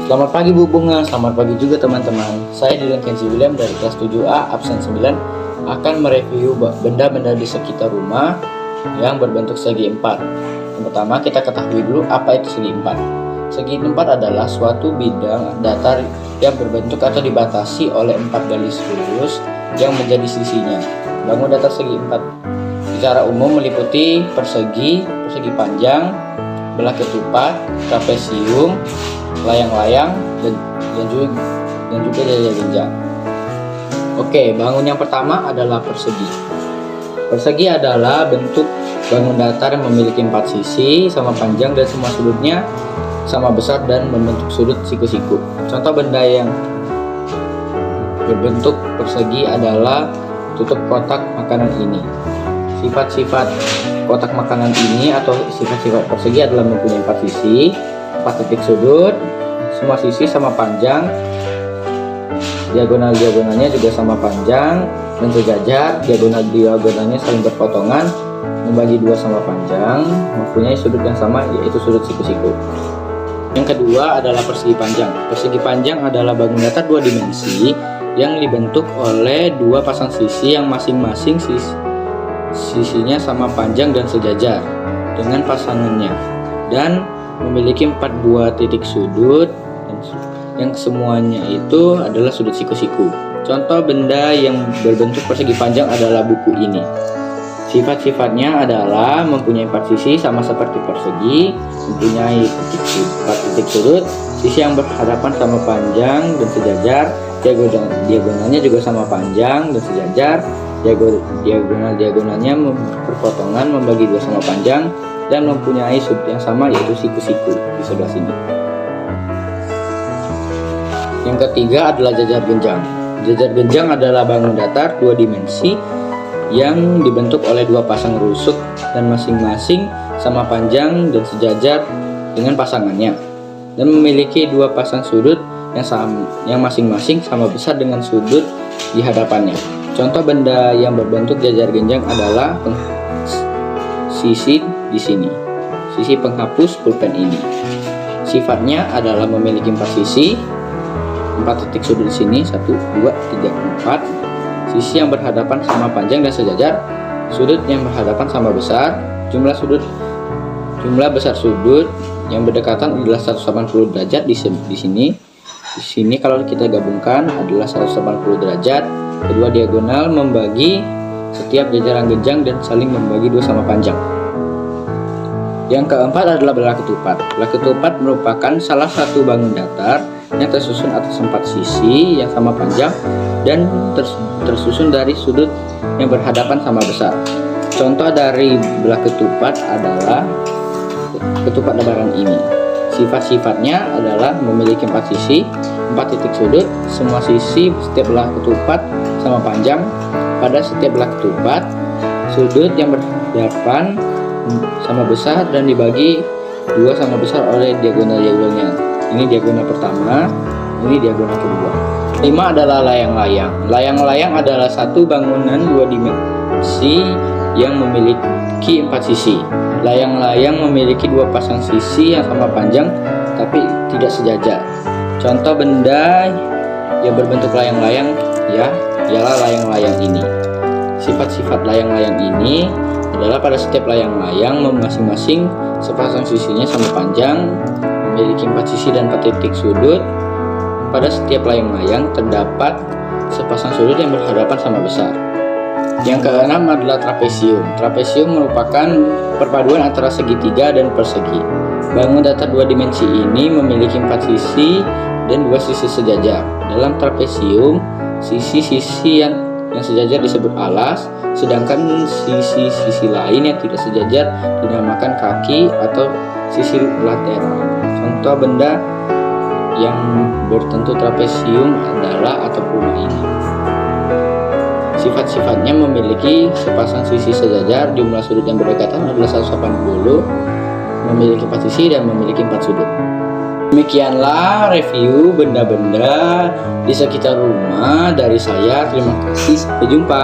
Selamat pagi Bu Bunga, selamat pagi juga teman-teman. Saya Dylan Kenzi William dari kelas 7A absen 9 akan mereview benda-benda di sekitar rumah yang berbentuk segi empat. Yang pertama kita ketahui dulu apa itu segi empat. Segi empat adalah suatu bidang datar yang berbentuk atau dibatasi oleh 4 garis lurus yang menjadi sisinya. Bangun datar segi empat secara umum meliputi persegi, persegi panjang, belah ketupat, trapesium, layang-layang, dan juga jajar genjang. Oke, bangun yang pertama adalah persegi. Persegi adalah bentuk bangun datar yang memiliki 4 sisi sama panjang dan semua sudutnya sama besar dan membentuk sudut siku-siku. Contoh benda yang berbentuk persegi adalah tutup kotak makanan ini. Sifat-sifat kotak makanan ini atau sifat-sifat persegi adalah mempunyai 4 sisi, 4 titik sudut, semua sisi sama panjang, diagonal-diagonalnya juga sama panjang dan sejajar, diagonal-diagonalnya saling berpotongan, membagi dua sama panjang, mempunyai sudut yang sama yaitu sudut siku-siku. Yang kedua adalah persegi panjang. Persegi panjang adalah bangun datar 2 dimensi yang dibentuk oleh 2 pasang sisi yang masing-masing sisinya sama panjang dan sejajar dengan pasangannya dan memiliki 4 buah titik sudut yang semuanya itu adalah sudut siku-siku. Contoh benda yang berbentuk persegi panjang adalah buku ini. Sifat-sifatnya adalah mempunyai 4 sisi sama seperti persegi, mempunyai 4 titik sudut, sisi yang berhadapan sama panjang dan sejajar, diagonalnya juga sama panjang dan sejajar, diagonalnya berpotongan membagi dua sama panjang, dan mempunyai sudut yang sama yaitu siku-siku di sebelah sini. Yang ketiga adalah jajar genjang. Jajar genjang adalah bangun datar 2 dimensi yang dibentuk oleh 2 pasang rusuk dan masing-masing sama panjang dan sejajar dengan pasangannya dan memiliki 2 pasang sudut yang masing-masing sama besar dengan sudut di hadapannya. Contoh benda yang berbentuk jajar genjang adalah sisi di sini, sisi penghapus pulpen ini. Sifatnya adalah memiliki 4 sisi, 4 titik sudut di sini, 1, 2, 3, 4. Sisi yang berhadapan sama panjang dan sejajar, sudut yang berhadapan sama besar, jumlah besar sudut yang berdekatan adalah 180 derajat di sini. Di sini kalau kita gabungkan adalah 180 derajat. Kedua diagonal membagi setiap jajaran genjang dan saling membagi 2 sama panjang. Yang keempat adalah belah ketupat. Belah ketupat merupakan salah satu bangun datar yang tersusun atas 4 sisi yang sama panjang dan tersusun dari sudut yang berhadapan sama besar. Contoh dari belah ketupat adalah ketupat lebaran ini. Sifat-sifatnya adalah memiliki 4 sisi, 4 titik sudut, semua sisi setiap belah ketupat sama panjang. Pada setiap belah ketupat, sudut yang berhadapan sama besar dan dibagi 2 sama besar oleh diagonal-diagonalnya. Ini diagonal pertama, ini diagonal kedua. 5 adalah layang-layang. Layang-layang adalah satu bangunan 2 dimensi yang memiliki 4 sisi. Layang-layang memiliki 2 pasang sisi yang sama panjang tapi tidak sejajar. Contoh benda yang berbentuk layang-layang ialah layang-layang ini. Sifat-sifat layang-layang ini adalah pada setiap layang-layang masing-masing sepasang sisinya sama panjang, memiliki 4 sisi dan 4 titik sudut. Pada setiap layang-layang terdapat sepasang sudut yang berhadapan sama besar. Yang keenam adalah trapesium. Trapesium merupakan perpaduan antara segitiga dan persegi. Bangun datar 2 dimensi ini memiliki 4 sisi dan 2 sisi sejajar. Dalam trapesium, sisi-sisi yang sejajar disebut alas, sedangkan sisi-sisi lain yang tidak sejajar dinamakan kaki atau sisi lateral. Contoh benda yang berbentuk trapesium adalah atap rumah ini. Sifat-sifatnya memiliki sepasang sisi sejajar, jumlah sudut yang berdekatan adalah 180, memiliki 4 sisi dan memiliki 4 sudut. Demikianlah review benda-benda di sekitar rumah dari saya. Terima kasih, sampai jumpa.